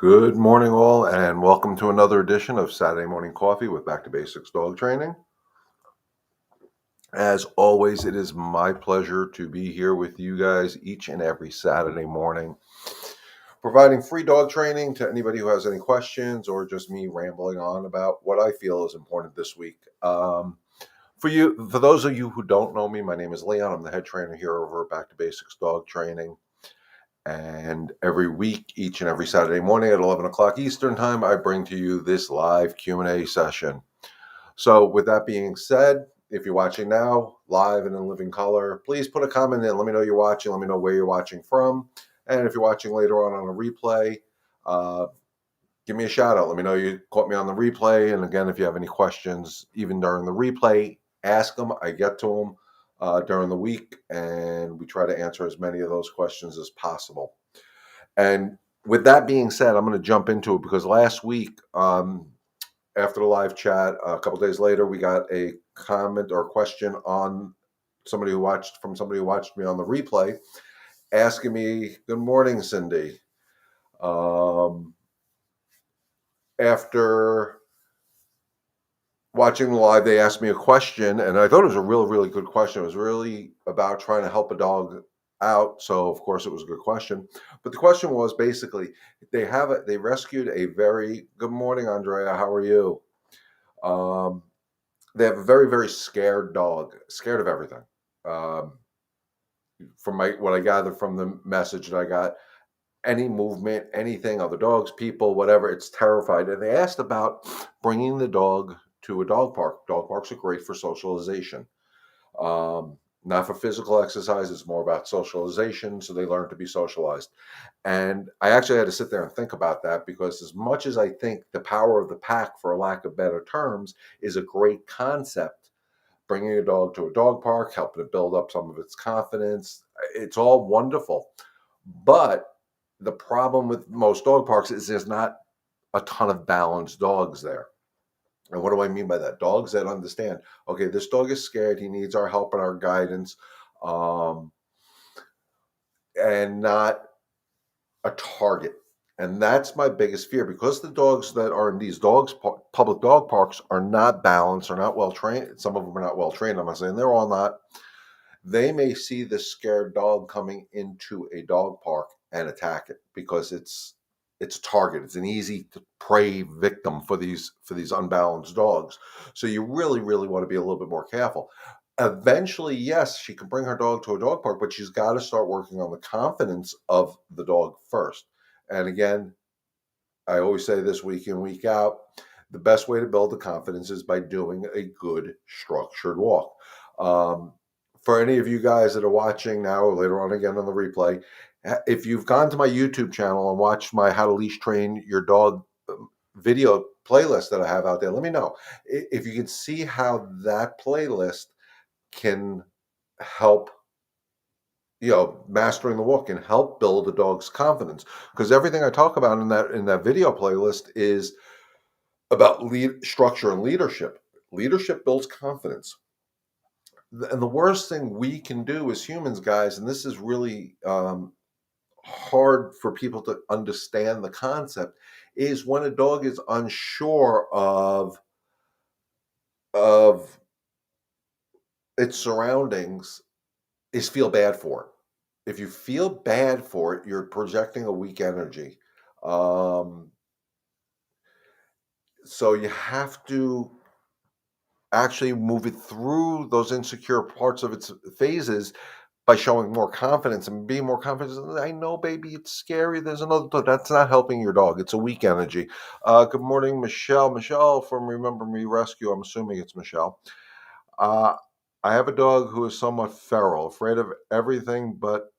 Good morning, all, and welcome to another edition of Saturday Morning Coffee with Back to Basics Dog Training. As always, it is my pleasure to be here with you guys each and every Saturday morning, providing free dog training to anybody who has any questions or just me rambling on about what I feel is important this week. For those of you who don't know me, my name is Leon. I'm the head trainer here over at Back to Basics Dog Training. And every week, each and every Saturday morning at 11 o'clock Eastern Time, I bring to you this live Q&A session. So with that being said, if you're watching now, live and in living color, please put a comment in. Let me know you're watching. Let me know where you're watching from. And if you're watching later on a replay, give me a shout out. Let me know you caught me on the replay. And again, if you have any questions, even during the replay, ask them. I get to them during the week, and we try to answer as many of those questions as possible. And with that being said, I'm going to jump into it because last week, after the live chat, a couple days later, we got a comment or question on somebody who watched me on the replay, asking me, "Good morning, Cindy." After watching the live, they asked me a question, and I thought it was a really good question. It was really about trying to help a dog out, so of course it was a good question. But the question was basically, they rescued a very good morning, Andrea. How are you? They have a very scared dog, scared of everything. From what I gathered from the message that I got, any movement, anything, other dogs, people, whatever, it's terrified. And they asked about bringing the dog to a dog park. Dog parks are great for socialization. Not for physical exercise. It's more about socialization, so they learn to be socialized. And I actually had to sit there and think about that because as much as I think the power of the pack, for lack of better terms, is a great concept, bringing a dog to a dog park, helping it build up some of its confidence, it's all wonderful. But the problem with most dog parks is there's not a ton of balanced dogs there. And what do I mean by that? Dogs that understand, okay, this dog is scared. He needs our help and our guidance, and not a target. And that's my biggest fear, because the dogs that are in these public dog parks are not balanced, are not well trained. Some of them are not well trained. I'm not saying they're all not. They may see the scared dog coming into a dog park and attack it because it's a target. It's an easy prey victim for these unbalanced dogs. So you really want to be a little bit more careful. Eventually, yes, she can bring her dog to a dog park, but she's got to start working on the confidence of the dog first. And again, I always say this week in, week out, the best way to build the confidence is by doing a good structured walk. For any of you guys that are watching now or later on again on the replay, if you've gone to my YouTube channel and watched my How to Leash Train Your Dog video playlist that I have out there, let me know if you can see how that playlist can help, mastering the walk can help build a dog's confidence. Because everything I talk about in that video playlist is about structure and leadership. Leadership builds confidence. And the worst thing we can do as humans, guys, and this is really hard for people to understand the concept, is when a dog is unsure of its surroundings, is feel bad for it. If you feel bad for it, you're projecting a weak energy. So you have to actually move it through those insecure parts of its phases by showing more confidence and being more confident. I know, baby, it's scary. There's another dog. That's not helping your dog. It's a weak energy. Good morning, Michelle. Michelle from Remember Me Rescue. I'm assuming it's Michelle. I have a dog who is somewhat feral, afraid of everything but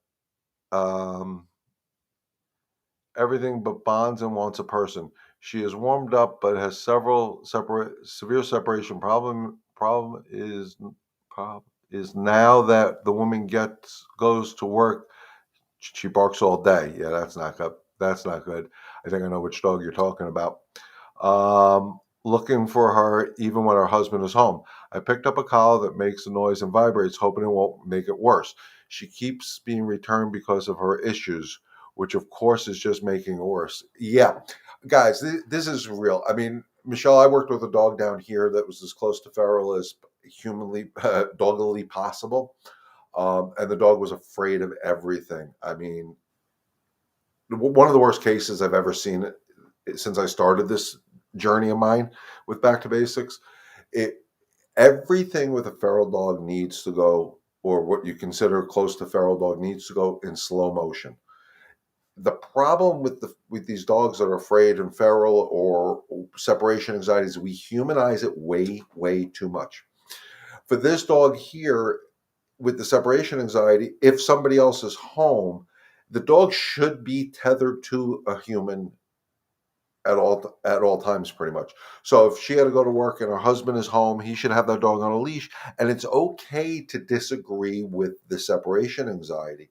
bonds and wants a person. She is warmed up but has severe separation problem. Problem is now that the woman goes to work, she barks all day. Yeah, that's not good. That's not good. I think I know which dog you're talking about. Looking for her even when her husband is home. I picked up a collar that makes a noise and vibrates, hoping it won't make it worse. She keeps being returned because of her issues. which of course is just making it worse. Yeah, guys, this is real. I mean, Michelle, I worked with a dog down here that was as close to feral as humanly, doggily possible. And the dog was afraid of everything. I mean, one of the worst cases I've ever seen since I started this journey of mine with Back to Basics. It Everything with a feral dog needs to go, or what you consider close to feral dog needs to go in slow motion. The problem with these dogs that are afraid and feral or separation anxiety is we humanize it way too much. For this dog here with the separation anxiety, if somebody else is home, the dog should be tethered to a human at all times, pretty much. So if she had to go to work and her husband is home, he should have that dog on a leash. And it's okay to disagree with the separation anxiety.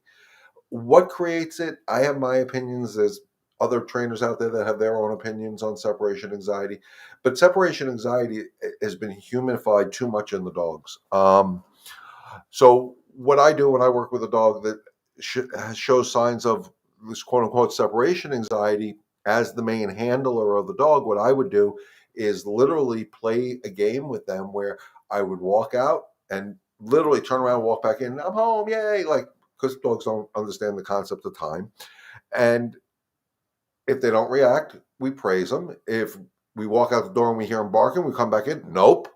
What creates it? I have my opinions. There's other trainers out there that have their own opinions on separation anxiety, but separation anxiety has been humanified too much in the dogs. So what I do when I work with a dog that shows signs of this quote unquote separation anxiety as the main handler of the dog, what I would do is literally play a game with them where I would walk out and literally turn around, walk back in. I'm home, yay! Like, because dogs don't understand the concept of time. And if they don't react, we praise them. If we walk out the door and we hear them barking, we come back in. Nope.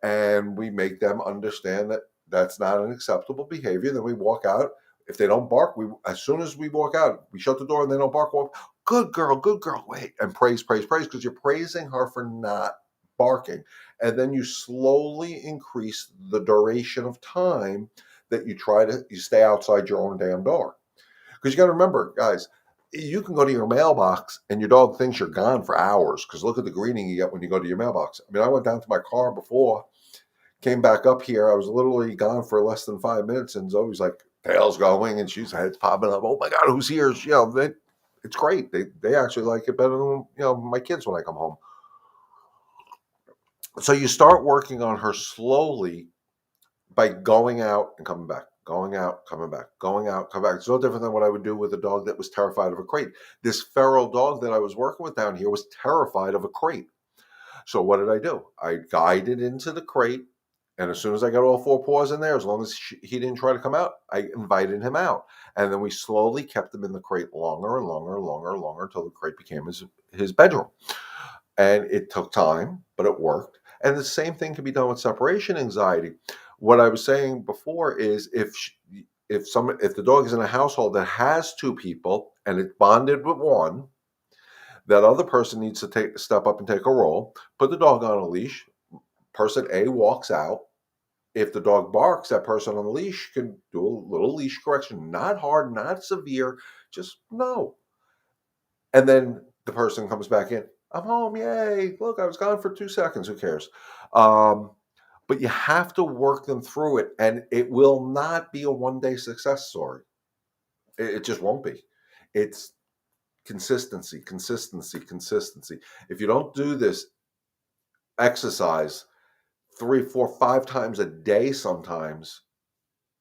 And we make them understand that that's not an acceptable behavior. Then we walk out. If they don't bark, as soon as we walk out, we shut the door and they don't bark. Walk, good girl, wait, and praise, because you're praising her for not barking, and then you slowly increase the duration of time that you stay outside your own damn door. Because you got to remember, guys, you can go to your mailbox and your dog thinks you're gone for hours because look at the greeting you get when you go to your mailbox. I mean, I went down to my car before, came back up here. I was literally gone for less than 5 minutes, and Zoe's like, tail's going, and she's head's popping up. Oh my God, who's here? It's great. They actually like it better than my kids when I come home. So you start working on her slowly by going out and coming back, going out, coming back, going out, coming back. It's no different than what I would do with a dog that was terrified of a crate. This feral dog that I was working with down here was terrified of a crate. So what did I do? I guided into the crate, and as soon as I got all four paws in there, as long as he didn't try to come out, I invited him out. And then we slowly kept him in the crate longer and longer and longer and longer until the crate became his bedroom. And it took time, but it worked. And the same thing can be done with separation anxiety. What I was saying before is if the dog is in a household that has two people and it's bonded with one, that other person needs to step up and take a role, put the dog on a leash. Person A walks out. If the dog barks, that person on the leash can do a little leash correction. Not hard, not severe, just no. And then the person comes back in. I'm home, yay. Look, I was gone for 2 seconds. Who cares? But you have to work them through it, and it will not be a one-day success story. It just won't be. It's consistency. If you don't do this exercise 3, 4, 5 times a day, sometimes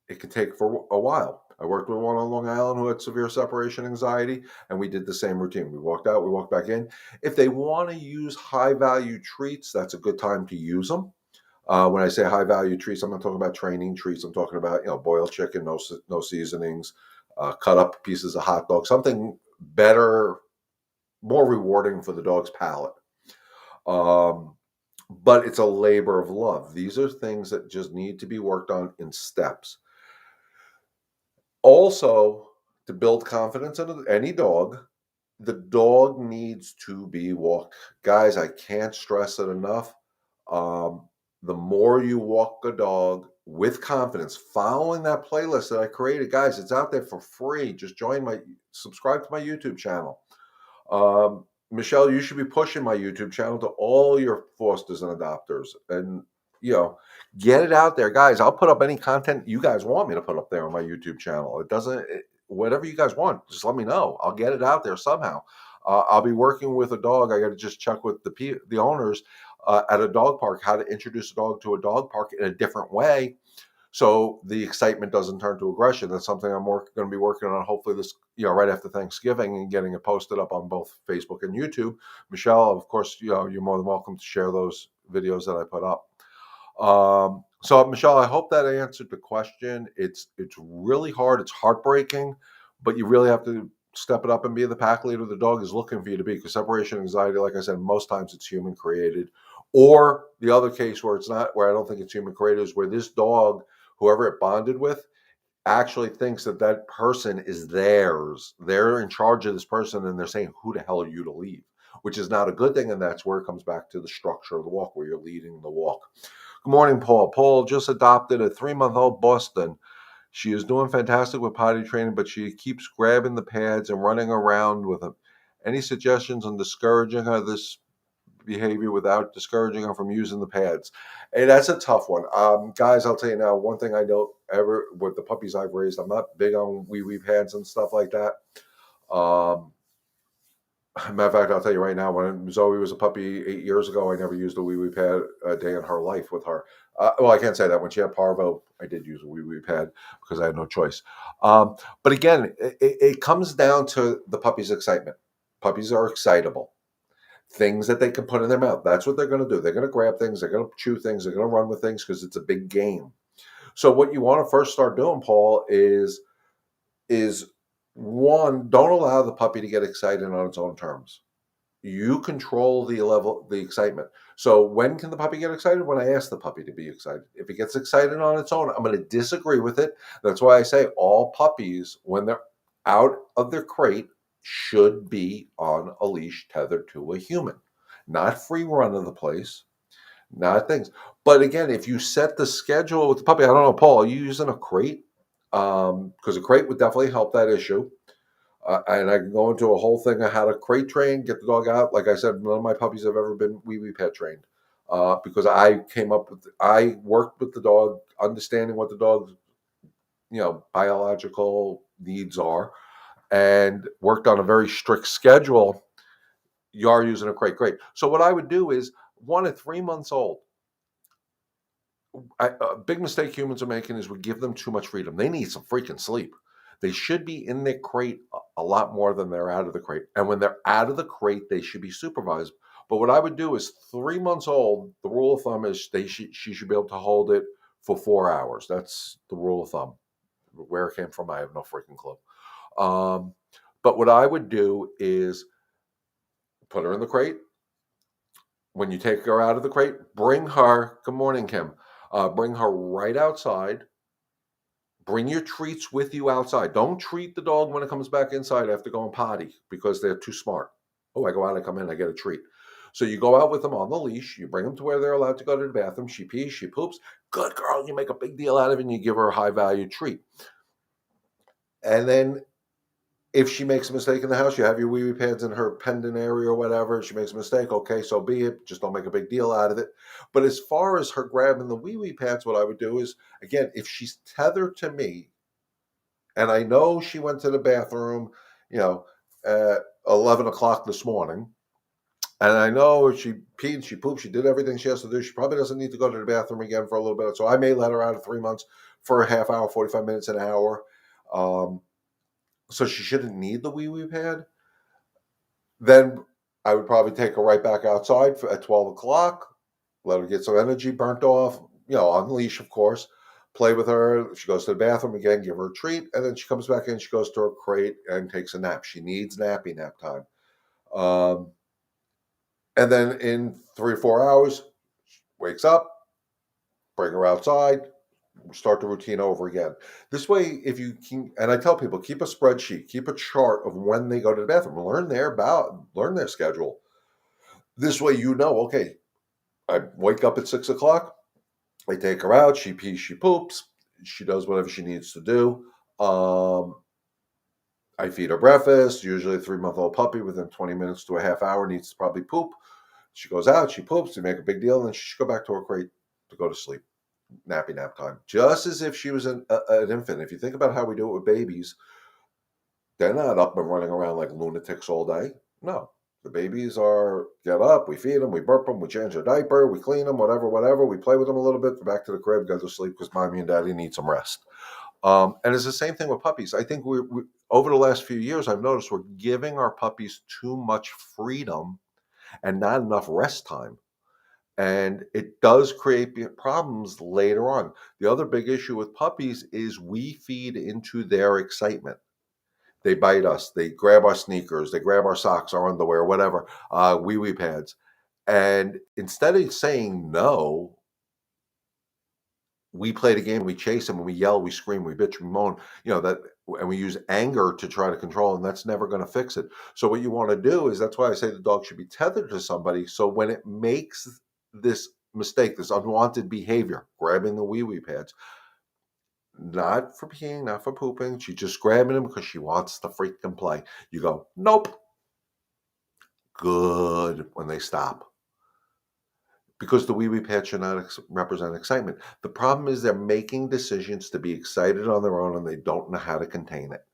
it could take for a while. I worked with one on Long Island who had severe separation anxiety, and we did the same routine. We walked out, we walked back in. If they want to use high-value treats, that's a good time to use them. When I say high-value treats, I'm not talking about training treats. I'm talking about boiled chicken, no seasonings, cut up pieces of hot dog, something better, more rewarding for the dog's palate. But it's a labor of love. These are things that just need to be worked on in steps. Also, to build confidence in any dog, the dog needs to be walked. Guys, I can't stress it enough. The more you walk a dog with confidence, following that playlist that I created, guys, it's out there for free. Just subscribe to my YouTube channel. Michelle, you should be pushing my YouTube channel to all your fosters and adopters, and get it out there, guys. I'll put up any content you guys want me to put up there on my YouTube channel. Whatever you guys want, just let me know. I'll get it out there somehow. I'll be working with a dog. I got to just check with the owners at a dog park how to introduce a dog to a dog park in a different way, So the excitement doesn't turn to aggression. That's something I'm going to be working on. Hopefully, this right after Thanksgiving, and getting it posted up on both Facebook and YouTube. Michelle, of course, you're more than welcome to share those videos that I put up. So Michelle, I hope that answered the question. It's really hard. It's heartbreaking, but you really have to step it up and be the pack leader the dog is looking for you to be. Because separation anxiety, like I said, most times it's human created. Or the other case where it's not, where I don't think it's human created, is where this dog, whoever it bonded with, actually thinks that that person is theirs. They're in charge of this person, and they're saying, "Who the hell are you to leave?" Which is not a good thing, and that's where it comes back to the structure of the walk, where you're leading the walk. Good morning, Paul. Paul just adopted a 3-month-old Boston. She is doing fantastic with potty training, but she keeps grabbing the pads and running around with them. Any suggestions on discouraging her this behavior without discouraging her from using the pads? Hey, that's a tough one. Guys, I'll tell you now, one thing I know ever with the puppies I've raised, I'm not big on wee pads and stuff like that. Matter of fact, I'll tell you right now, when Zoe was a puppy 8 years ago, I never used a wee pad a day in her life with her. Well, I can't say that. When she had Parvo, I did use a wee pad because I had no choice. But again, it comes down to the puppy's excitement. Puppies are excitable. Things that they can put in their mouth, that's what they're going to do. They're going to grab things, they're going to chew things, they're going to run with things because it's a big game. So what you want to first start doing, Paul, is one, don't allow the puppy to get excited on its own terms. You control the level, the excitement. So when can the puppy get excited? When I ask the puppy to be excited. If it gets excited on its own, I'm going to disagree with it. That's why I say all puppies, when they're out of their crate, should be on a leash tethered to a human. Not free run of the place, not things. But again, if you set the schedule with the puppy, I don't know, Paul, are you using a crate? Because a crate would definitely help that issue. And I can go into a whole thing on how to crate train, get the dog out. Like I said, none of my puppies have ever been wee pet trained because I worked with the dog, understanding what the dog's biological needs are, and worked on a very strict schedule. You are using a crate, great. So what I would do is, one at 3 months old, a big mistake humans are making is we give them too much freedom. They need some freaking sleep. They should be in their crate a lot more than they're out of the crate. And when they're out of the crate, they should be supervised. But what I would do is, 3 months old, the rule of thumb is she should be able to hold it for 4 hours. That's the rule of thumb. Where it came from, I have no freaking clue. But what I would do is put her in the crate. When you take her out of the crate, bring her, good morning, Kim, bring her right outside. Bring your treats with you outside. Don't treat the dog when it comes back inside after going potty because they're too smart. Oh, I go out, I come in, I get a treat. So you go out with them on the leash. You bring them to where they're allowed to go to the bathroom. She pees, she poops. Good girl. You make a big deal out of it and you give her a high value treat. And then if she makes a mistake in the house, you have your wee pads in her pendant area or whatever. If she makes a mistake, okay, so be it. Just don't make a big deal out of it. But as far as her grabbing the wee pads, what I would do is, again, if she's tethered to me, and I know she went to the bathroom, at 11 o'clock this morning. And I know if she peed, she pooped, she did everything she has to do. She probably doesn't need to go to the bathroom again for a little bit. So I may let her out of 3 months for a half hour, 45 minutes, an hour. So she shouldn't need the wee pad. Then I would probably take her right back outside at 12 o'clock, let her get some energy burnt off, on leash, of course. Play with her. She goes to the bathroom again, give her a treat, and then she comes back in. She goes to her crate and takes a nap. She needs nappy nap time. And then in 3 or 4 hours, wakes up, bring her outside, start the routine over again. This way, if you can, and I tell people, keep a spreadsheet, keep a chart of when they go to the bathroom, learn their schedule. This way, okay, I wake up at 6 o'clock. I take her out. She pees, she poops. She does whatever she needs to do. I feed her breakfast. Usually a 3-month-old puppy within 20 minutes to a half hour needs to probably poop. She goes out, she poops, we make a big deal, and then she should go back to her crate to go to sleep. Nappy nap time. Just as if she was an infant. If you think about how we do it with babies, they're not up and running around like lunatics all day. No. The babies get up, we feed them, we burp them, we change their diaper, we clean them, whatever. We play with them a little bit, back to the crib, go to sleep because mommy and daddy need some rest. And it's the same thing with puppies. I think we over the last few years, I've noticed we're giving our puppies too much freedom and not enough rest time. And it does create problems later on. The other big issue with puppies is we feed into their excitement. They bite us, they grab our sneakers, they grab our socks, our underwear, whatever, wee pads. And instead of saying no, we play the game, we chase them, we yell, we scream, we bitch, we moan, and we use anger to try to control, and that's never going to fix it. So what you want to do is, that's why I say the dog should be tethered to somebody. So when it makes this mistake, this unwanted behavior, grabbing the wee pads, not for peeing, not for pooping, she's just grabbing them because she wants to freaking play. You go, nope, good, when they stop. Because the wee pads should not represent excitement. The problem is they're making decisions to be excited on their own and they don't know how to contain it.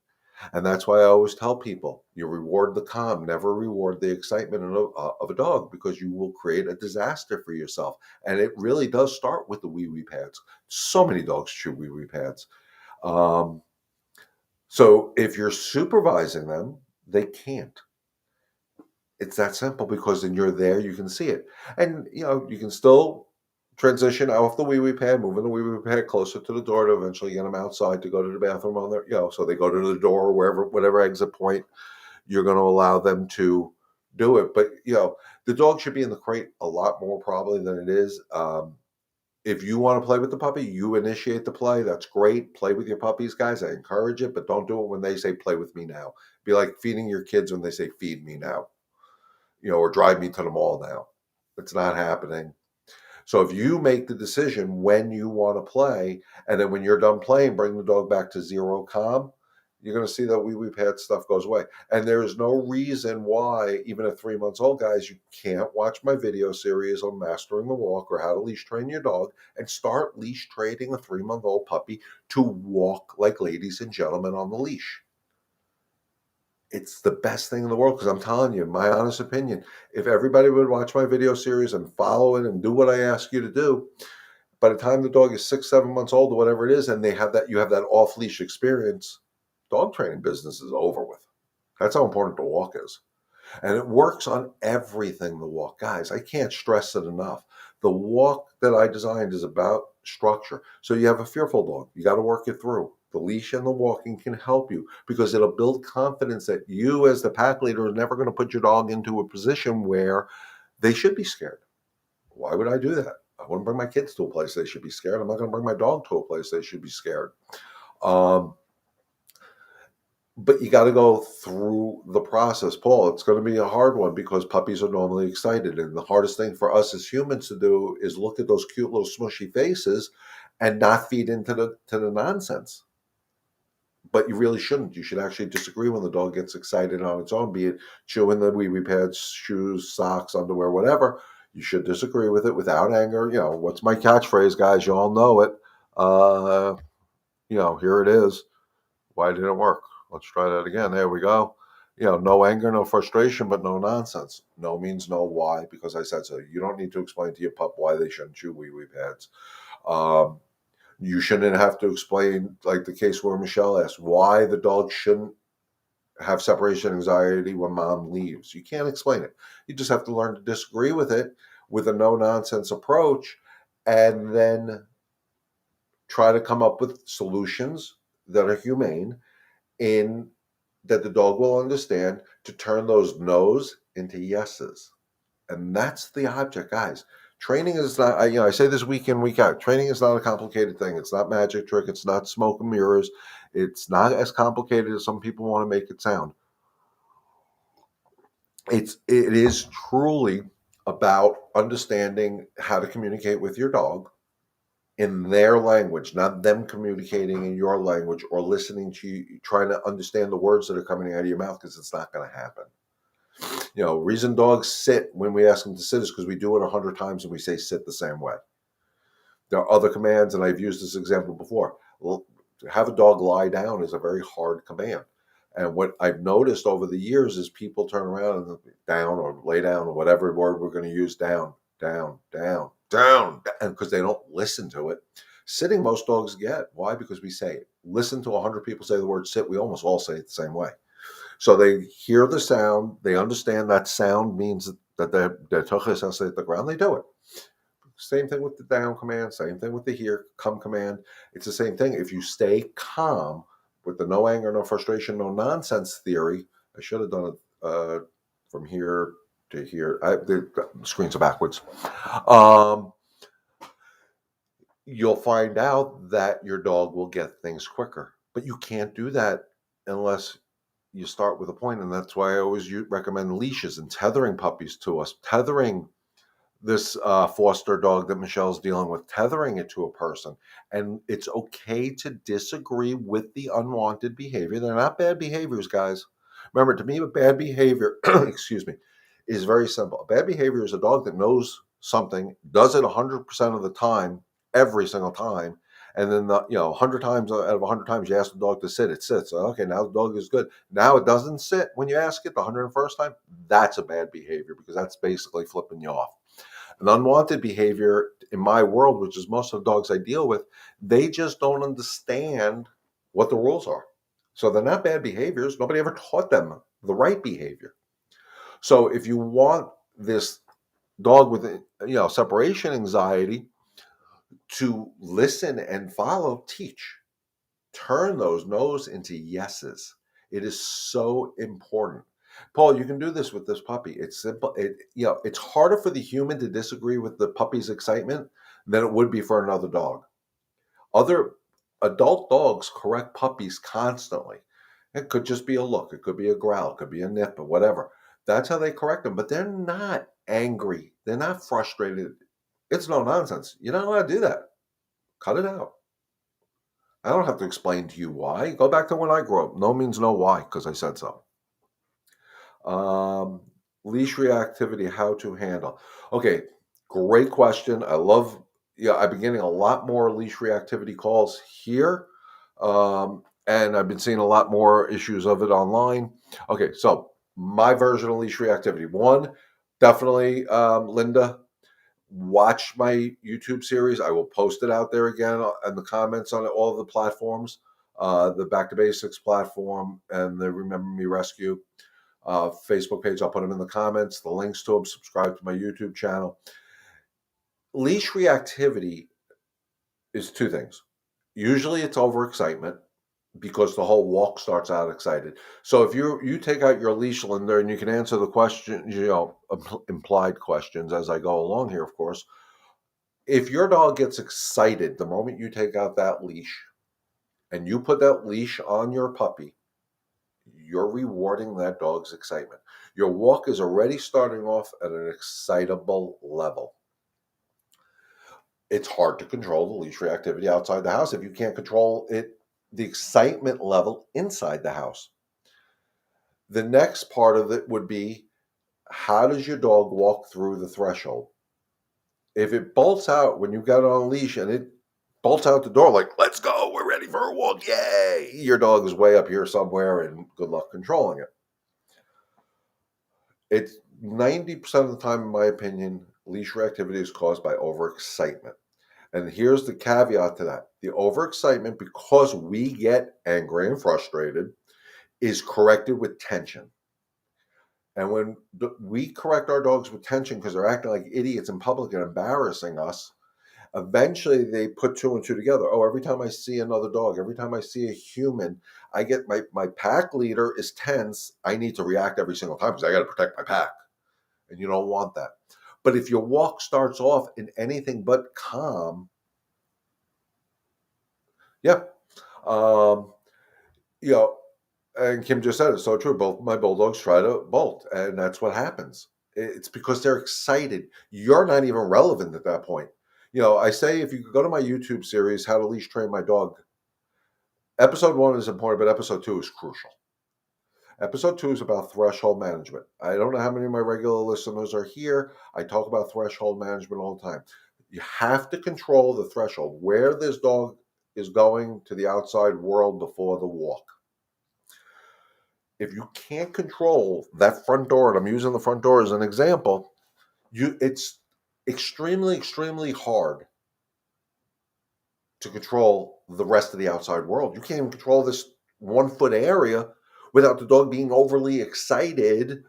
And that's why I always tell people, you reward the calm, never reward the excitement of a dog, because you will create a disaster for yourself. And it really does start with the wee pads. So many dogs chew wee pads. So if you're supervising them, they can't. It's that simple, because then you're there, you can see it. And, you can still transition off the wee pad, moving the wee pad closer to the door to eventually get them outside to go to the bathroom on their, so they go to the door or wherever, whatever exit point you're going to allow them to do it. But, the dog should be in the crate a lot more probably than it is. If you want to play with the puppy, you initiate the play. That's great. Play with your puppies, guys. I encourage it, but don't do it when they say, play with me now. Be like feeding your kids when they say, feed me now. Or drive me to the mall now. It's not happening. So if you make the decision when you want to play, and then when you're done playing, bring the dog back to zero calm, you're going to see that wee pad stuff goes away. And there is no reason why, even at 3 months old, guys, you can't watch my video series on mastering the walk or how to leash train your dog and start leash training a 3-month-old puppy to walk like ladies and gentlemen on the leash. It's the best thing in the world, because I'm telling you, my honest opinion, if everybody would watch my video series and follow it and do what I ask you to do, by the time the dog is 6, 7 months old or whatever it is, and you have that off leash experience, dog training business is over with. That's how important the walk is. And it works on everything, the walk. Guys, I can't stress it enough. The walk that I designed is about structure. So you have a fearful dog, you got to work it through. The leash and the walking can help you, because it'll build confidence that you, as the pack leader, are never going to put your dog into a position where they should be scared. Why would I do that? I wouldn't bring my kids to a place they should be scared. I'm not going to bring my dog to a place they should be scared. But you got to go through the process, Paul. It's going to be a hard one, because puppies are normally excited. And the hardest thing for us as humans to do is look at those cute little smushy faces and not feed into the nonsense. But you really shouldn't. You should actually disagree when the dog gets excited on its own, be it chewing the wee pads, shoes, socks, underwear, whatever. You should disagree with it without anger. What's my catchphrase, guys? You all know it. Here it is. Why didn't it work? Let's try that again. There we go. No anger, no frustration, but no nonsense. No means no. Why? Because I said so. You don't need to explain to your pup why they shouldn't chew wee pads. You shouldn't have to explain, like the case where Michelle asked, why the dog shouldn't have separation anxiety when mom leaves. You can't explain it. You just have to learn to disagree with it with a no-nonsense approach, and then try to come up with solutions that are humane, in that the dog will understand, to turn those no's into yeses. And that's the object, guys. Training is not, I say this week in, week out, training is not a complicated thing. It's not magic trick. It's not smoke and mirrors. It's not as complicated as some people want to make it sound. It is truly about understanding how to communicate with your dog in their language, not them communicating in your language or listening to you, trying to understand the words that are coming out of your mouth, because it's not going to happen. Reason dogs sit when we ask them to sit is because we do it 100 times and we say sit the same way. There are other commands, and I've used this example before. Well, to have a dog lie down is a very hard command. And what I've noticed over the years is people turn around and down or lay down or whatever word we're going to use, down, down, down, down, and because they don't listen to it. Sitting, most dogs get. Why? Because we say it. Listen to 100 people say the word sit. We almost all say it the same way. So they hear the sound. They understand that sound means that their tuchus has to hit the ground. They do it. Same thing with the down command. Same thing with the here come command. It's the same thing. If you stay calm with the no anger, no frustration, no nonsense theory. I should have done it from here to here. The screens are backwards. You'll find out that your dog will get things quicker. But you can't do that unless you start with a point, and that's why I always recommend leashes and tethering puppies to us. Tethering this foster dog that Michelle's dealing with, tethering it to a person. And it's okay to disagree with the unwanted behavior. They're not bad behaviors, guys. Remember, to me, a bad behavior, excuse me, is very simple. A bad behavior is a dog that knows something, does it 100% of the time, every single time, and then 100 times out of 100 times you ask the dog to sit, it sits. Okay, now the dog is good. Now it doesn't sit when you ask it the 101st time. That's a bad behavior because that's basically flipping you off. An unwanted behavior in my world, which is most of the dogs I deal with, they just don't understand what the rules are. So they're not bad behaviors. Nobody ever taught them the right behavior. So if you want this dog with separation anxiety to listen and follow, teach. Turn those no's into yeses. It is so important. Paul, you can do this with this puppy. It's simple. It's harder for the human to disagree with the puppy's excitement than it would be for another dog. Other adult dogs correct puppies constantly. It could just be a look. It could be a growl. It could be a nip or whatever. That's how they correct them. But they're not angry. They're not frustrated. It's no nonsense. You're not allowed to do that. Cut it out. I don't have to explain to you why. Go back to when I grew up. No means no why, because I said so. Leash reactivity, how to handle. Okay, great question. I've been getting a lot more leash reactivity calls here. And I've been seeing a lot more issues of it online. Okay, so my version of leash reactivity. One, definitely, Linda, watch my YouTube series. I will post it out there again in the comments on all of the platforms, the Back to Basics platform and the Remember Me Rescue Facebook page. I'll put them in the comments, the links to them. Subscribe to my YouTube channel. Leash reactivity is two things. Usually it's overexcitement because the whole walk starts out excited. So if you take out your leash, Linda, and you can answer the question, implied questions as I go along here, of course. If your dog gets excited the moment you take out that leash and you put that leash on your puppy, you're rewarding that dog's excitement. Your walk is already starting off at an excitable level. It's hard to control the leash reactivity outside the house if you can't control it, the excitement level inside the house. The next part of it would be, how does your dog walk through the threshold? If it bolts out when you've got it on a leash and it bolts out the door like, let's go, we're ready for a walk, yay! Your dog is way up here somewhere and good luck controlling it. It's 90% of the time, in my opinion, leash reactivity is caused by overexcitement. And here's the caveat to that. The overexcitement, because we get angry and frustrated, is corrected with tension. And when we correct our dogs with tension because they're acting like idiots in public and embarrassing us, eventually they put two and two together. Oh, every time I see another dog, every time I see a human, I get my pack leader is tense. I need to react every single time because I got to protect my pack. And you don't want that. But if your walk starts off in anything but calm, yeah. You know, and Kim just said it's so true. Both my bulldogs try to bolt, and that's what happens. It's because they're excited. You're not even relevant at that point. I say if you go to my YouTube series, How to Leash Train My Dog, episode 1 is important, but episode 2 is crucial. Episode 2 is about threshold management. I don't know how many of my regular listeners are here. I talk about threshold management all the time. You have to control the threshold, where this dog is going to the outside world before the walk. If you can't control that front door, and I'm using the front door as an example, it's extremely, extremely hard to control the rest of the outside world. You can't even control this 1 foot area without the dog being overly excited.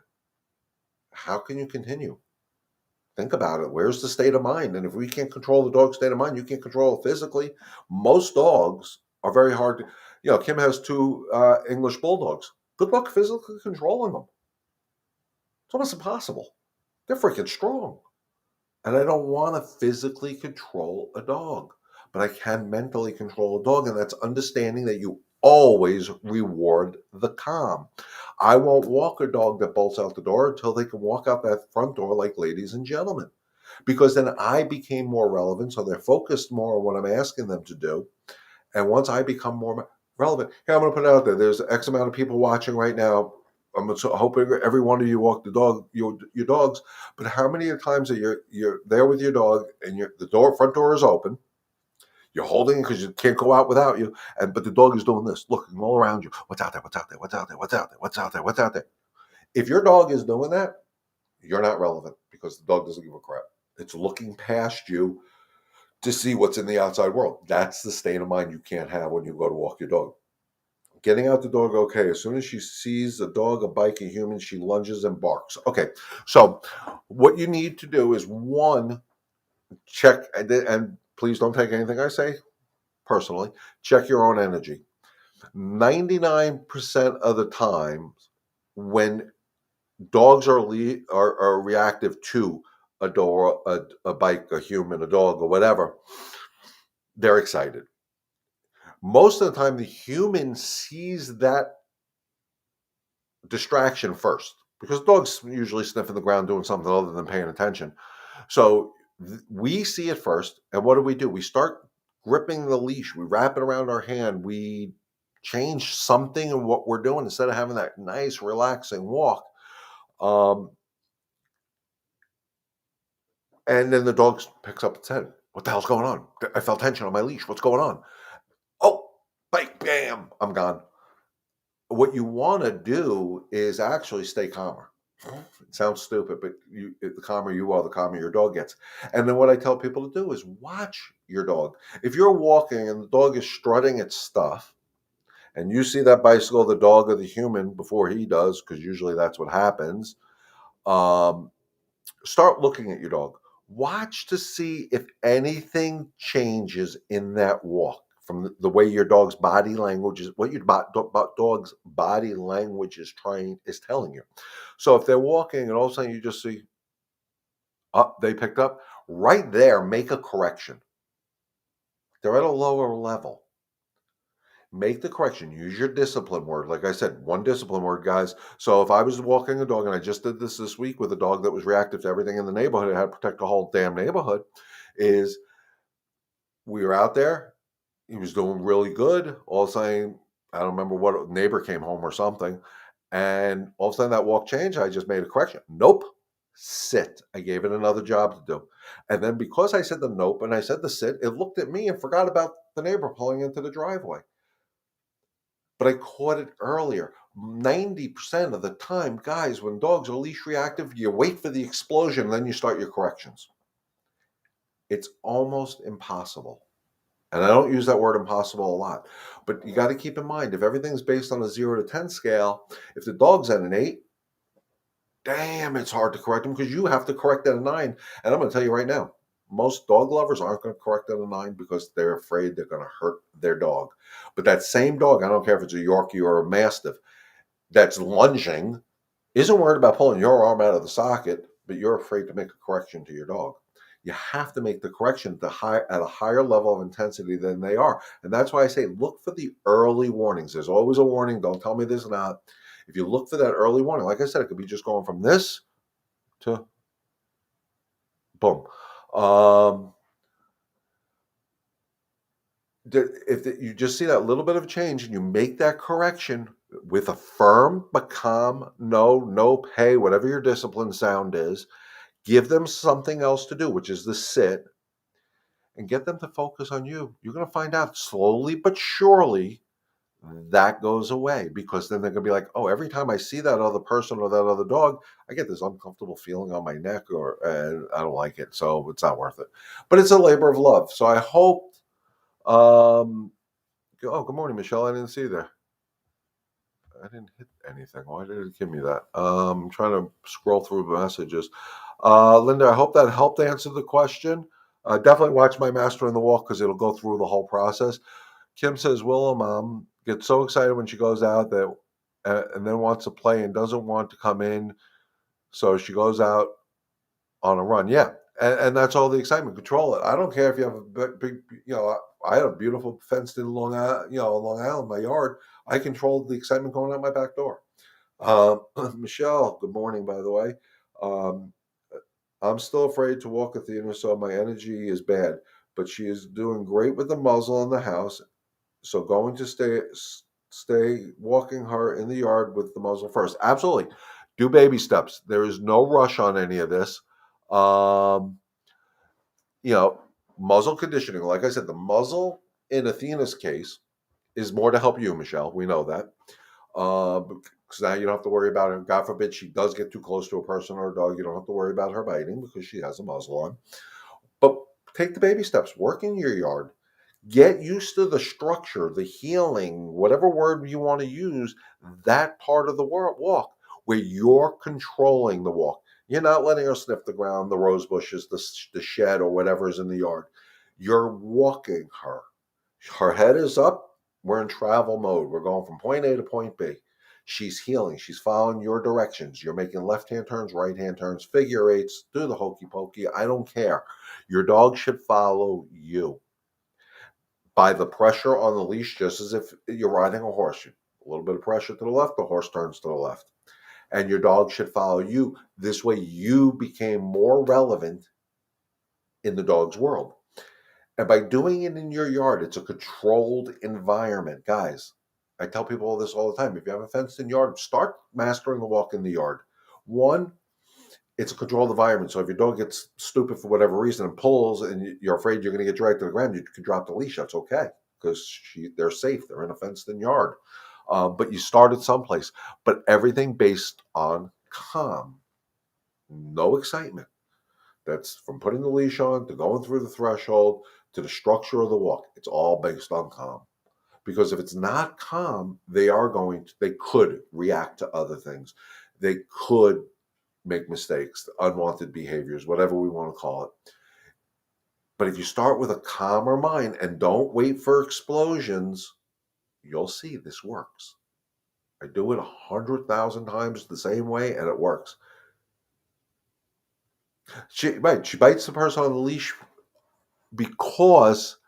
How can you continue? Think about it. Where's the state of mind? And if we can't control the dog's state of mind, you can't control it physically. Most dogs are very hard to, Kim has two English bulldogs. Good luck physically controlling them. It's almost impossible. They're freaking strong. And I don't want to physically control a dog, but I can mentally control a dog. And that's understanding that you always reward the calm. I won't walk a dog that bolts out the door until they can walk out that front door like ladies and gentlemen, because then I became more relevant. So they're focused more on what I'm asking them to do. And once I become more relevant, here, I'm going to put it out there. There's X amount of people watching right now. I'm hoping every one of you walk the dog, your dogs. But how many times are you're there with your dog and the front door is open? You're holding it because you can't go out without you. But the dog is doing this, looking all around you. What's out there? What's out there? What's out there? What's out there? What's out there? What's out there? If your dog is doing that, you're not relevant because the dog doesn't give a crap. It's looking past you to see what's in the outside world. That's the state of mind you can't have when you go to walk your dog. Getting out the dog, okay. As soon as she sees a dog, a bike, a human, she lunges and barks. Okay, so what you need to do is, one, check, and please don't take anything I say personally, check your own energy. 99% of the time when dogs are reactive to a door, a bike, a human, a dog, or whatever, they're excited. Most of the time, the human sees that distraction first, because dogs usually sniffing the ground doing something other than paying attention. So we see it first, and what do? We start gripping the leash. We wrap it around our hand. We change something in what we're doing instead of having that nice, relaxing walk. And then the dog picks up its head. What the hell's going on? I felt tension on my leash. What's going on? Oh, bike, bam, I'm gone. What you want to do is actually stay calmer. It sounds stupid, but the calmer you are, the calmer your dog gets. And then what I tell people to do is watch your dog. If you're walking and the dog is strutting its stuff, and you see that bicycle, the dog, or the human before he does, because usually that's what happens, start looking at your dog. Watch to see if anything changes in that walk from the way your dog's body language is, what your dog's body language is telling you. So if they're walking and all of a sudden you just see, they picked up, right there, make a correction. They're at a lower level. Make the correction. Use your discipline word. Like I said, one discipline word, guys. So if I was walking a dog, and I just did this week with a dog that was reactive to everything in the neighborhood, it had to protect the whole damn neighborhood, is we were out there. He was doing really good. All of a sudden, I don't remember what neighbor came home or something. And all of a sudden that walk changed. I just made a correction. Nope. Sit. I gave it another job to do. And then because I said the nope and I said the sit, it looked at me and forgot about the neighbor pulling into the driveway. But I caught it earlier. 90% of the time, guys, when dogs are leash reactive, you wait for the explosion, then you start your corrections. It's almost impossible. And I don't use that word impossible a lot. But you got to keep in mind, if everything's based on a 0 to 10 scale, if the dog's at an 8, damn, it's hard to correct them because you have to correct at a 9. And I'm going to tell you right now, most dog lovers aren't going to correct at a 9 because they're afraid they're going to hurt their dog. But that same dog, I don't care if it's a Yorkie or a Mastiff, that's lunging, isn't worried about pulling your arm out of the socket, but you're afraid to make a correction to your dog. You have to make the correction at a higher level of intensity than they are. And that's why I say look for the early warnings. There's always a warning. Don't tell me there's not. If you look for that early warning, like I said, it could be just going from this to boom. If you just see that little bit of change and you make that correction with a firm but calm, no, hey, whatever your discipline sound is, give them something else to do, which is the sit, and get them to focus on you. You're going to find out slowly but surely that goes away, because then they're going to be like, oh, every time I see that other person or that other dog, I get this uncomfortable feeling on my neck, and I don't like it. So it's not worth it. But it's a labor of love. So I hope, oh, good morning, Michelle. I didn't see you there. I didn't hit anything. Why did it give me that? I'm trying to scroll through the messages. Linda, I hope that helped answer the question. Definitely watch my Master in the Walk, because it'll go through the whole process. Kim says, Willow mom gets so excited when she goes out that and then wants to play and doesn't want to come in. So she goes out on a run. Yeah. And that's all the excitement. Control it. I don't care if you have a big, I have a beautiful fenced in Long Island, my yard. I control the excitement going out my back door. Michelle, good morning, by the way. Um, I'm still afraid to walk Athena, so my energy is bad, but she is doing great with the muzzle in the house. So going to stay walking her in the yard with the muzzle first. Absolutely. Do baby steps. There is no rush on any of this. Um, Muzzle conditioning. Like I said, the muzzle in Athena's case is more to help you, Michelle. We know that. Because now you don't have to worry about her. God forbid she does get too close to a person or a dog. You don't have to worry about her biting, because she has a muzzle on. But take the baby steps. Work in your yard. Get used to the structure, the healing, whatever word you want to use, that part of the walk where you're controlling the walk. You're not letting her sniff the ground, the rose bushes, the shed, or whatever is in the yard. You're walking her. Her head is up. We're in travel mode. We're going from point A to point B. She's healing. She's following your directions. You're making left-hand turns, right-hand turns, figure eights, do the hokey pokey. I don't care. Your dog should follow you by the pressure on the leash, just as if you're riding a horse. A little bit of pressure to the left, the horse turns to the left. And your dog should follow you. This way you became more relevant in the dog's world. And by doing it in your yard, it's a controlled environment. Guys, I tell people this all the time. If you have a fenced in yard, start mastering the walk in the yard. One, it's a controlled environment. So if your dog gets stupid for whatever reason and pulls, and you're afraid you're going to get dragged to the ground, you can drop the leash. That's okay, because they're safe. They're in a fenced-in yard. But you started someplace. But everything based on calm, no excitement. That's from putting the leash on to going through the threshold to the structure of the walk. It's all based on calm. Because if it's not calm, they could react to other things. They could make mistakes, unwanted behaviors, whatever we want to call it. But if you start with a calmer mind and don't wait for explosions, you'll see this works. I do it 100,000 times the same way, and it works. She bites the person on the leash because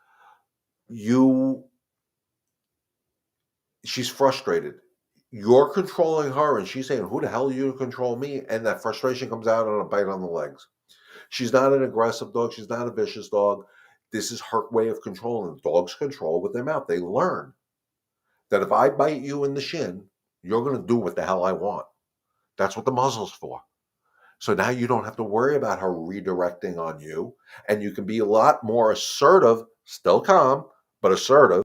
she's frustrated. You're controlling her, and she's saying, "Who the hell are you to control me?" And that frustration comes out on a bite on the legs. She's not an aggressive dog. She's not a vicious dog. This is her way of controlling. Dogs control with their mouth. They learn that if I bite you in the shin, you're going to do what the hell I want. That's what the muzzle's for. So now you don't have to worry about her redirecting on you, and you can be a lot more assertive, still calm, but assertive.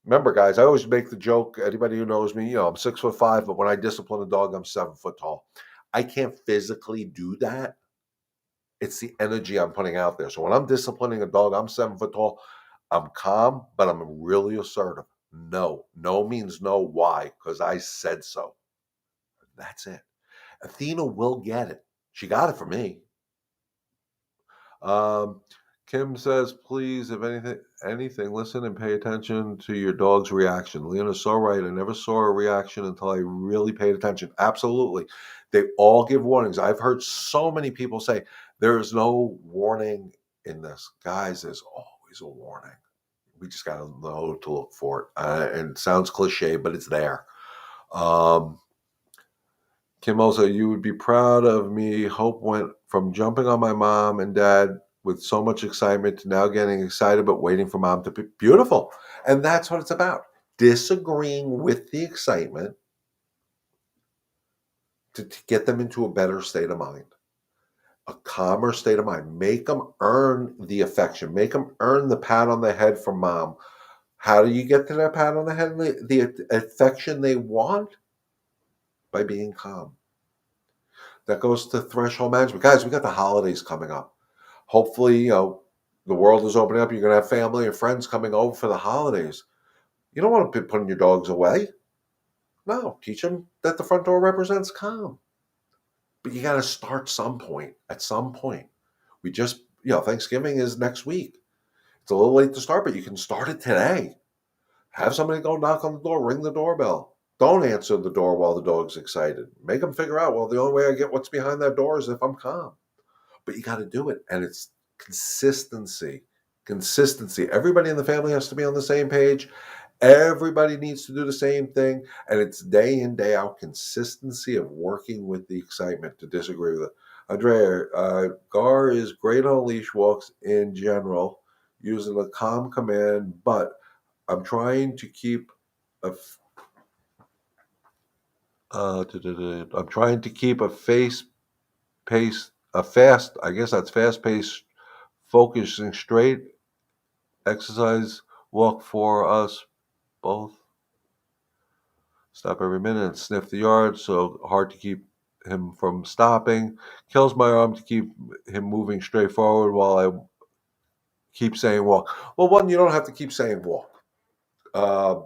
Remember, guys, I always make the joke, anybody who knows me, I'm 6'5", but when I discipline a dog, I'm 7 foot tall. I can't physically do that. It's the energy I'm putting out there. So when I'm disciplining a dog, I'm 7 foot tall. I'm calm, but I'm really assertive. No. No means no. Why? Because I said so. That's it. Athena will get it. She got it from me. Kim says, please, if anything, listen and pay attention to your dog's reaction. Leona's so right. I never saw a reaction until I really paid attention. Absolutely. They all give warnings. I've heard so many people say, there is no warning in this. Guys, there's always a warning. We just got to know to look for it. And it sounds cliche, but it's there. Kim also, you would be proud of me. Hope went from jumping on my mom and dad with so much excitement to now getting excited but waiting for mom to be beautiful. And that's what it's about. Disagreeing with the excitement to get them into a better state of mind, a calmer state of mind. Make them earn the affection. Make them earn the pat on the head from mom. How do you get to that pat on the head and the affection they want? By being calm. That goes to threshold management. Guys, we got the holidays coming up. Hopefully, the world is opening up. You're going to have family and friends coming over for the holidays. You don't want to be putting your dogs away. No, teach them that the front door represents calm. But you got to start some point. At some point, we just, Thanksgiving is next week. It's a little late to start, but you can start it today. Have somebody go knock on the door, ring the doorbell. Don't answer the door while the dog's excited. Make them figure out, well, the only way I get what's behind that door is if I'm calm. But you got to do it. And it's consistency. Consistency. Everybody in the family has to be on the same page. Everybody needs to do the same thing. And it's day in, day out consistency of working with the excitement. To disagree with it. Andrea, Gar is great on leash walks in general, using the calm command, but I'm trying to keep a I'm trying to keep a fast, I guess that's fast paced, focusing straight exercise walk for us both. Stop every minute and sniff the yard, so hard to keep him from stopping. Kills my arm to keep him moving straight forward while I keep saying walk. Well, one, you don't have to keep saying walk. Uh,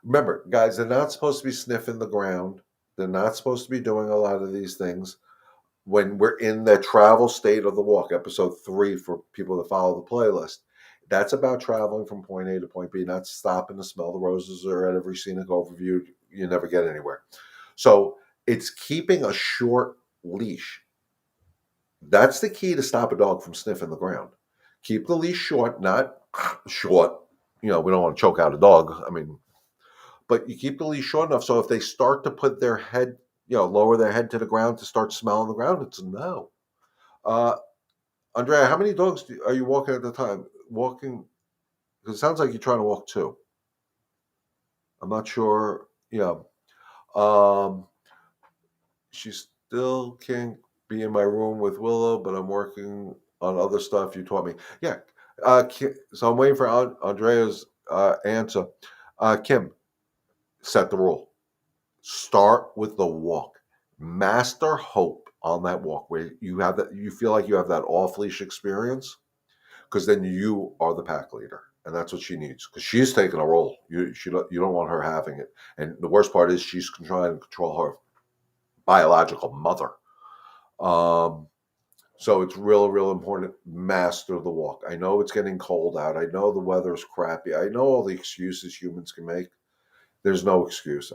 Remember, guys, they're not supposed to be sniffing the ground. They're not supposed to be doing a lot of these things. When we're in the travel state of the walk, episode 3 for people that follow the playlist, that's about traveling from point A to point B, not stopping to smell the roses or at every scenic overview. You never get anywhere. So it's keeping a short leash. That's the key to stop a dog from sniffing the ground. Keep the leash short, not short. We don't want to choke out a dog. But you keep the leash short enough so if they start to put their head, lower their head to the ground to start smelling the ground, it's a no. Andrea, how many dogs are you walking at the time? Walking, because it sounds like you're trying to walk 2. I'm not sure. Yeah. Um, she still can't be in my room with Willow, but I'm working on other stuff you taught me. Yeah. So I'm waiting for Andrea's answer. Kim, set the rule. Start with the walk. Master hope on that walk where you feel like you have that off leash experience, because then you are the pack leader, and that's what she needs, because she's taking a role. You don't want her having it, and the worst part is she's trying to control her biological mother. So it's real important. Master the walk. I know it's getting cold out. I know the weather's crappy. I know all the excuses humans can make. There's no excuse.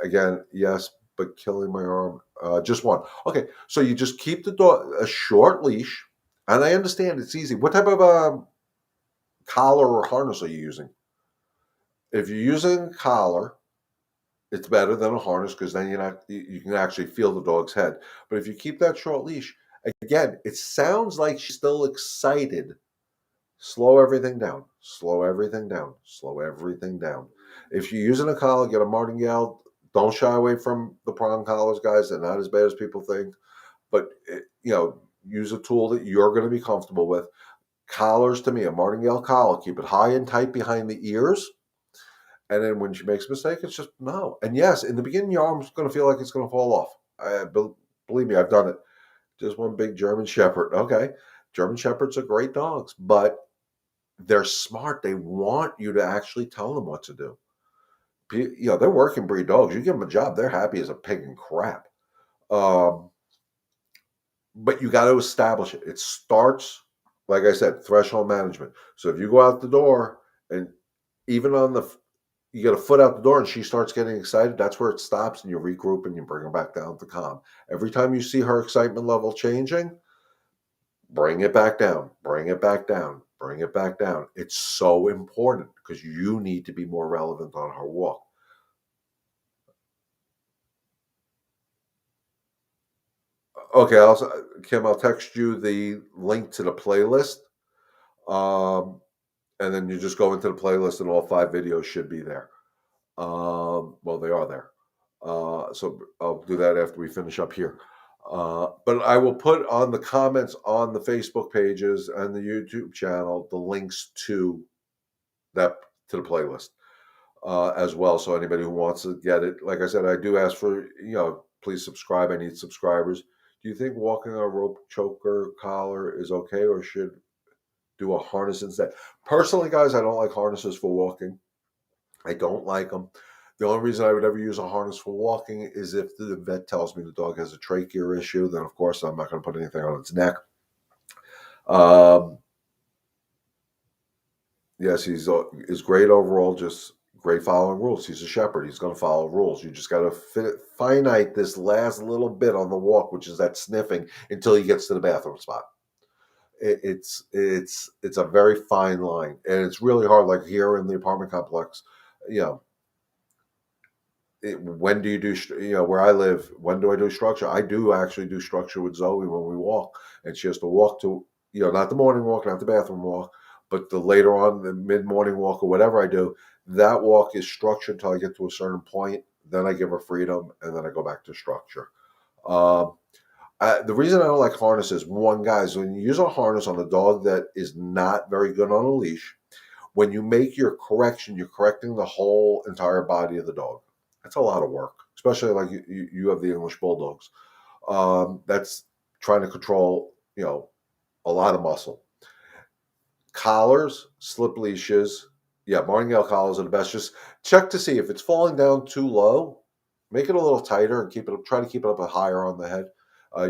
Again, yes, but killing my arm, just one. Okay, so you just keep the dog a short leash, and I understand it's easy. What type of collar or harness are you using? If you're using collar, it's better than a harness, because then you can actually feel the dog's head. But if you keep that short leash, again, it sounds like she's still excited. Slow everything down. Slow everything down. Slow everything down. If you're using a collar, get a Martingale. Don't shy away from the prong collars, guys. They're not as bad as people think. But, use a tool that you're going to be comfortable with. Collars, to me, a Martingale collar, keep it high and tight behind the ears. And then when she makes a mistake, it's just no. And yes, in the beginning, your arm's going to feel like it's going to fall off. Believe me, I've done it. Just one big German Shepherd. Okay. German Shepherds are great dogs, but they're smart. They want you to actually tell them what to do. They're working breed dogs. You give them a job, they're happy as a pig in crap. But you got to establish it. It starts, like I said, threshold management. So if you go out the door and even you get a foot out the door and she starts getting excited, that's where it stops, and you regroup and you bring her back down to calm. Every time you see her excitement level changing, bring it back down, bring it back down, bring it back down. It's so important, because you need to be more relevant on her walk. Okay, Kim, I'll text you the link to the playlist. And then you just go into the playlist and all 5 videos should be there. Well, they are there. So I'll do that after we finish up here. But I will put on the comments on the Facebook pages and the YouTube channel the links to that to the playlist as well. So anybody who wants to get it, like I said, I do ask for, please subscribe. I need subscribers. Do you think walking a rope choker collar is okay, or should do a harness instead? Personally, guys, I don't like harnesses for walking. I don't like them. The only reason I would ever use a harness for walking is if the vet tells me the dog has a trachea issue. Then, of course, I'm not going to put anything on its neck. Um, yes, he's great overall. Just great following rules. He's a shepherd. He's going to follow rules. You just got to finite this last little bit on the walk, which is that sniffing, until he gets to the bathroom spot. It's a very fine line, and it's really hard. Like here in the apartment complex, you know, when do you do, where I live, when do I do structure? I do actually do structure with Zoe when we walk, and she has to walk to, not the morning walk, not the bathroom walk, but the later on, the mid-morning walk or whatever I do. That walk is structured until I get to a certain point. Then I give her freedom, and then I go back to structure. Um, the reason I don't like harnesses, one, guys, when you use a harness on a dog that is not very good on a leash, when you make your correction, you're correcting the whole entire body of the dog. That's a lot of work, especially like you have the English Bulldogs. That's trying to control, a lot of muscle. Collars, slip leashes, yeah, Martingale collars are the best. Just check to see if it's falling down too low. Make it a little tighter and try to keep it up higher on the head.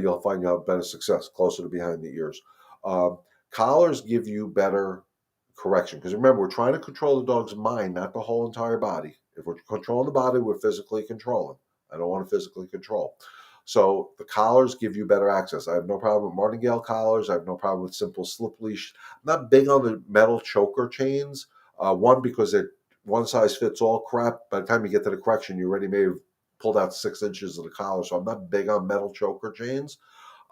You'll find you'll have better success closer to behind the ears. Um, Collars give you better correction because remember, we're trying to control the dog's mind, not the whole entire body. If we're controlling the body, we're physically controlling. I don't want to physically control. So the collars give you better access. I have no problem with Martingale collars. I have no problem with simple slip leash. I'm not big on the metal choker chains. One, because it one size fits all crap. By the time you get to the correction, you already may have pulled out 6 inches of the collar. So I'm not big on metal choker chains.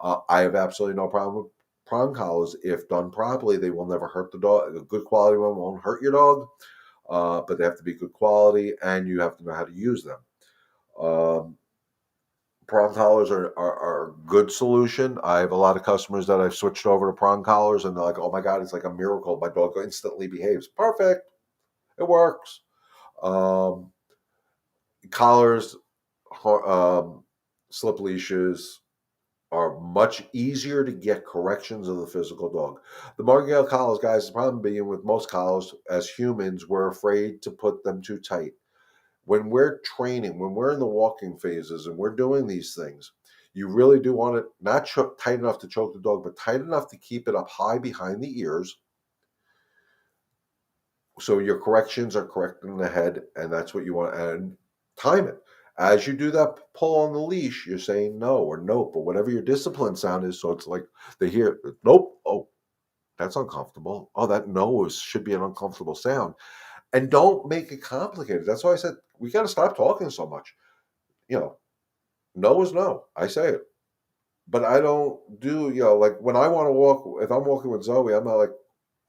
I have absolutely no problem with prong collars. If done properly, they will never hurt the dog. A good quality one won't hurt your dog, but they have to be good quality, and you have to know how to use them. Prong collars are a good solution. I have a lot of customers that I've switched over to prong collars, and they're like, "Oh my god, it's like a miracle! My dog instantly behaves perfect. It works." Um, Collars, slip leashes are much easier to get corrections of the physical dog. The Martingale collars, guys, the problem being with most collars, as humans, we're afraid to put them too tight. When we're training, when we're in the walking phases and we're doing these things, you really do want it not tight enough to choke the dog, but tight enough to keep it up high behind the ears. So your corrections are correcting the head, and that's what you want. And time it. As you do that pull on the leash, you're saying no or nope or whatever your discipline sound is. So it's like they hear nope. Oh, that's uncomfortable. Oh, that no should be an uncomfortable sound. And don't make it complicated. That's why I said we got to stop talking so much. No is no. I say it. But I don't do, like when I want to walk, if I'm walking with Zoe, I'm not like,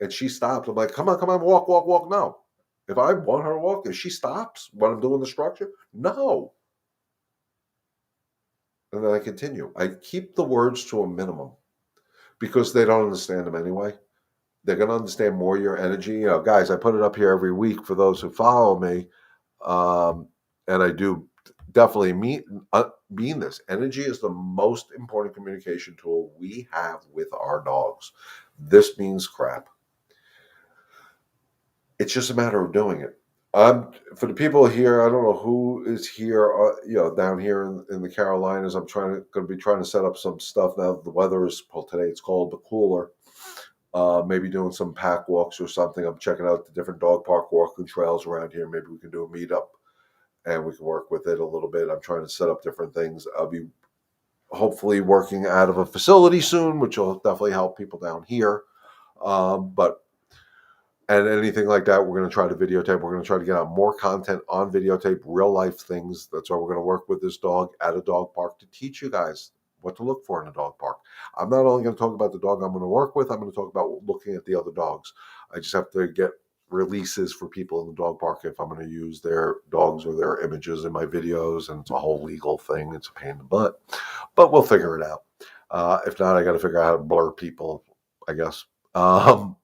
and she stops, I'm like, come on, walk, walk, walk. No. If I want her to walk, if she stops when I'm doing the structure, no. And then I continue. I keep the words to a minimum because they don't understand them anyway. They're going to understand more your energy. Guys, I put it up here every week for those who follow me. And I do definitely mean this. Energy is the most important communication tool we have with our dogs. This means crap. It's just a matter of doing it. For the people here, I don't know who is here, down here in the Carolinas. I'm going to be trying to set up some stuff now. The weather is, well, today it's cold but cooler. Maybe doing some pack walks or something. I'm checking out the different dog park walking trails around here. Maybe we can do a meetup and we can work with it a little bit. I'm trying to set up different things. I'll be hopefully working out of a facility soon, which will definitely help people down here. And anything like that, we're going to try to videotape. We're going to try to get out more content on videotape, real life things. That's why we're going to work with this dog at a dog park to teach you guys what to look for in a dog park. I'm not only going to talk about the dog I'm going to work with, I'm going to talk about looking at the other dogs. I just have to get releases for people in the dog park if I'm going to use their dogs or their images in my videos, and it's a whole legal thing. It's a pain in the butt, but we'll figure it out. If not, I got to figure out how to blur people, I guess, on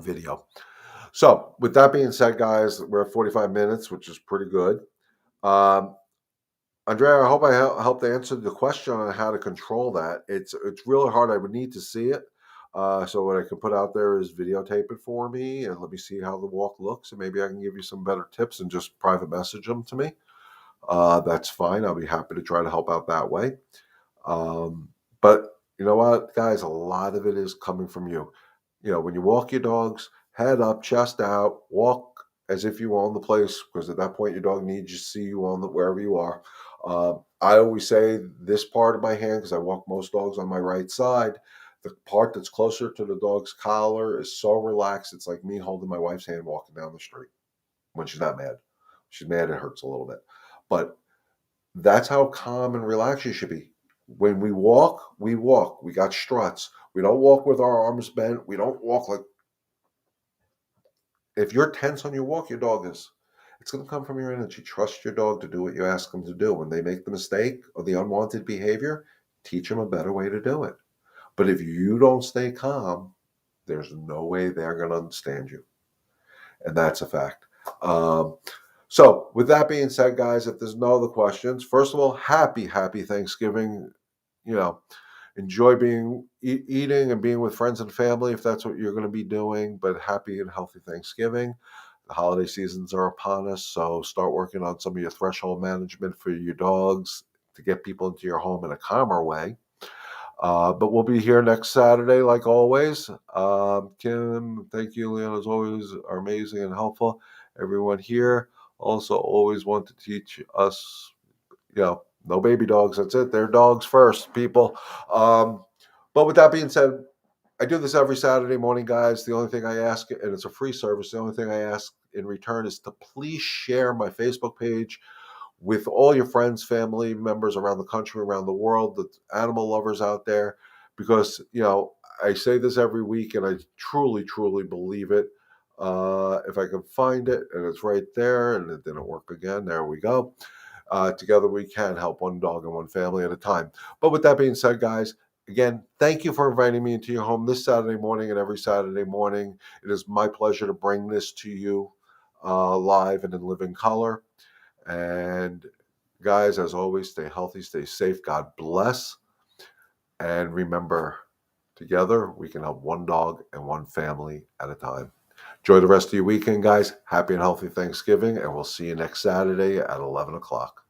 video. So, with that being said, guys, we're at 45 minutes, which is pretty good. Um, Andrea, I hope I helped answer the question on how to control that. It's really hard. I would need to see it. So what I can put out there is videotape it for me and let me see how the walk looks, and maybe I can give you some better tips and just private message them to me. That's fine. I'll be happy to try to help out that way. But you know what, guys, a lot of it is coming from you. When you walk your dogs, head up, chest out, walk as if you own the place, because at that point your dog needs to see you on the wherever you are. I always say this part of my hand, because I walk most dogs on my right side. The part that's closer to the dog's collar is so relaxed. It's like me holding my wife's hand walking down the street when she's not mad. She's mad, it hurts a little bit. But that's how calm and relaxed you should be. When we walk, we walk. We got struts. We don't walk with our arms bent. We don't walk like, if you're tense on your walk, your dog is. It's going to come from your energy. Trust your dog to do what you ask them to do. When they make the mistake or the unwanted behavior, teach them a better way to do it. But if you don't stay calm, there's no way they're going to understand you. And that's a fact. So, with that being said, guys, if there's no other questions, first of all, happy Thanksgiving. You know, enjoy eating and being with friends and family if that's what you're going to be doing. But happy and healthy Thanksgiving. The holiday seasons are upon us, so start working on some of your threshold management for your dogs to get people into your home in a calmer way. But we'll be here next Saturday, like always. Kim, thank you, Leon, as always, are amazing and helpful. Everyone here also always want to teach us, no baby dogs. That's it. They're dogs first, people. But with that being said, I do this every Saturday morning, guys. The only thing I ask, and it's a free service, the only thing I ask in return is to please share my Facebook page with all your friends, family members around the country, around the world, the animal lovers out there, because, I say this every week and I truly, truly believe it. If I can find it and it's right there and it didn't work again, there we go. Together we can help one dog and one family at a time. But with that being said, guys, again, thank you for inviting me into your home this Saturday morning and every Saturday morning. It is my pleasure to bring this to you live and in living color. And guys, as always, stay healthy, stay safe. God bless. And remember, together we can help one dog and one family at a time. Enjoy the rest of your weekend, guys. Happy and healthy Thanksgiving, and we'll see you next Saturday at 11 o'clock.